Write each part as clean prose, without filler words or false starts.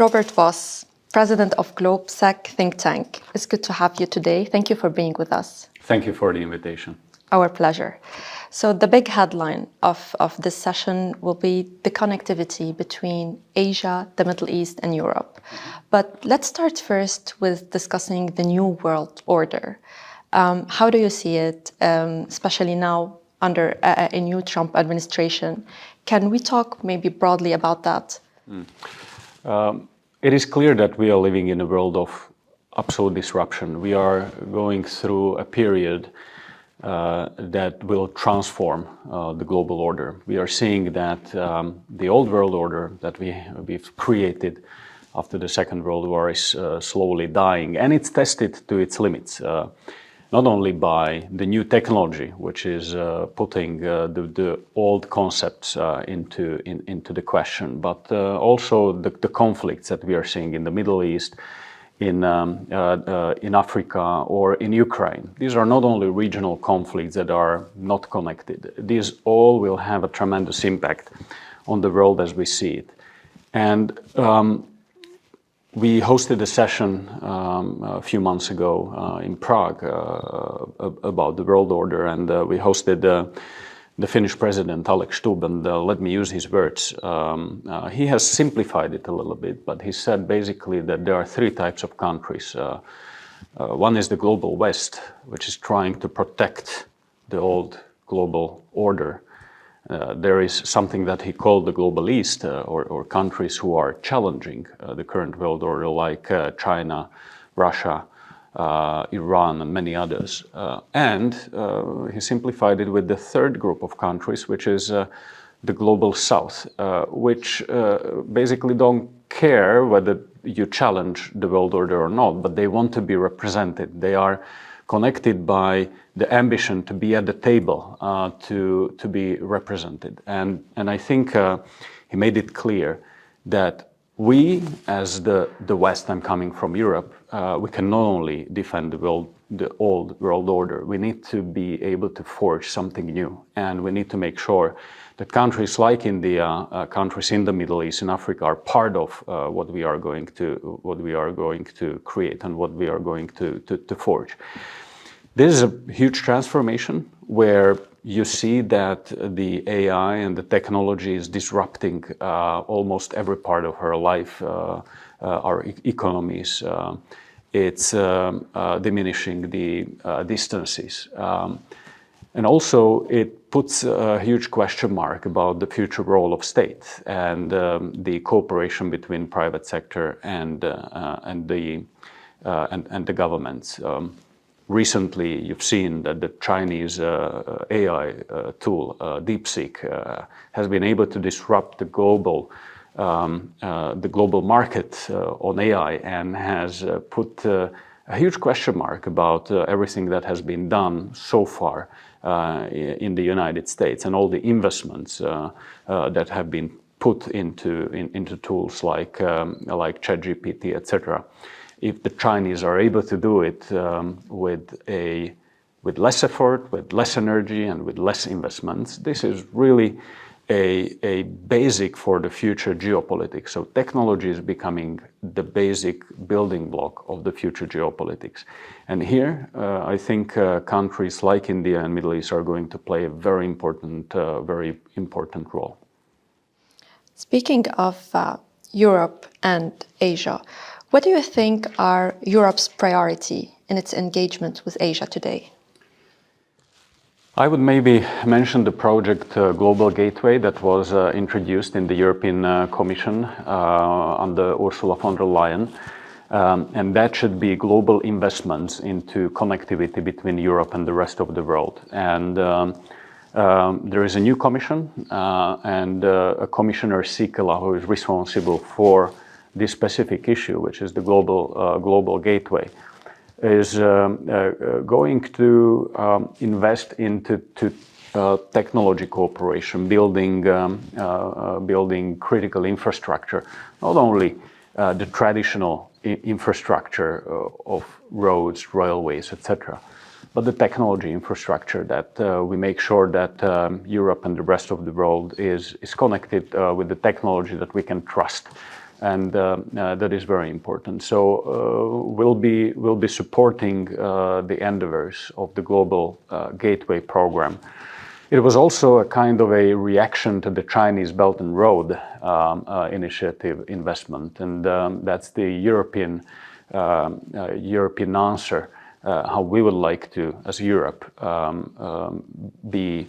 Róbert Vass, President of GLOBSEC think tank. It's good to have you today. Thank you for being with us. Thank you for the invitation. Our pleasure. So the big headline of this session will be the connectivity between Asia, the Middle East, and Europe. But let's start first with discussing the new world order. How do you see it, especially now under a new Trump administration? Can we talk maybe broadly about that? It is clear that we are living in a world of absolute disruption. We are going through a period that will transform the global order. We are seeing that the old world order that we've created after the Second World War is slowly dying, and it's tested to its limits. Not only by the new technology, which is putting the old concepts into the question, but also the conflicts that we are seeing in the Middle East, in Africa, or in Ukraine. These are not only regional conflicts that are not connected. These all will have a tremendous impact on the world as we see it. And we hosted a session a few months ago in Prague about the world order, and we hosted the Finnish president, Alex Stubb, and let me use his words. He has simplified it a little bit, but he said basically that there are three types of countries. One is the global West, which is trying to protect the old global order. There is something that he called the global East, or countries who are challenging the current world order, like China, Russia, Iran, and many others. And he simplified it with the third group of countries, which is the global South, which basically don't care whether you challenge the world order or not, but they want to be represented. They are connected by the ambition to be at the table, to be represented. And I think he made it clear that we, as the West, I'm coming from Europe, we can not only defend the old world order, we need to be able to forge something new. And we need to make sure that countries like India, countries in the Middle East and Africa are part of what we are going to create and what we are going to forge. This is a huge transformation where you see that the AI and the technology is disrupting almost every part of our life, our economies. It's diminishing the distances. And also it puts a huge question mark about the future role of state and the cooperation between private sector and the governments. Recently, you've seen that the Chinese AI tool, DeepSeek, has been able to disrupt the global market on AI and has put a huge question mark about everything that has been done so far in the United States and all the investments that have been put into tools like ChatGPT, etc. If the Chinese are able to do it with less effort, with less energy, and with less investments, this is really a basic for the future geopolitics. So technology is becoming the basic building block of the future geopolitics. And here, I think countries like India and Middle East are going to play a very important role. Speaking of Europe and Asia, what do you think are Europe's priority in its engagement with Asia today? I would maybe mention the project Global Gateway that was introduced in the European Commission under Ursula von der Leyen. And that should be global investments into connectivity between Europe and the rest of the world. And there is a new commission and a Commissioner Sikela who is responsible for this specific issue, which is the global gateway, is going to invest into technology cooperation, building critical infrastructure, not only the traditional infrastructure of roads, railways, etc., but the technology infrastructure that we make sure that Europe and the rest of the world is connected with the technology that we can trust and that is very important. So we'll be supporting the endeavors of the Global Gateway Program. It was also a kind of a reaction to the Chinese Belt and Road Initiative investment, and that's the European answer, how we would like to, as Europe, be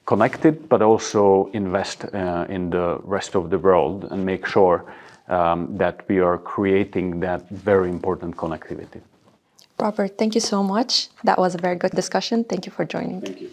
connected, but also invest in the rest of the world and make sure that we are creating that very important connectivity. Robert, thank you so much. That was a very good discussion. Thank you for joining. Thank you.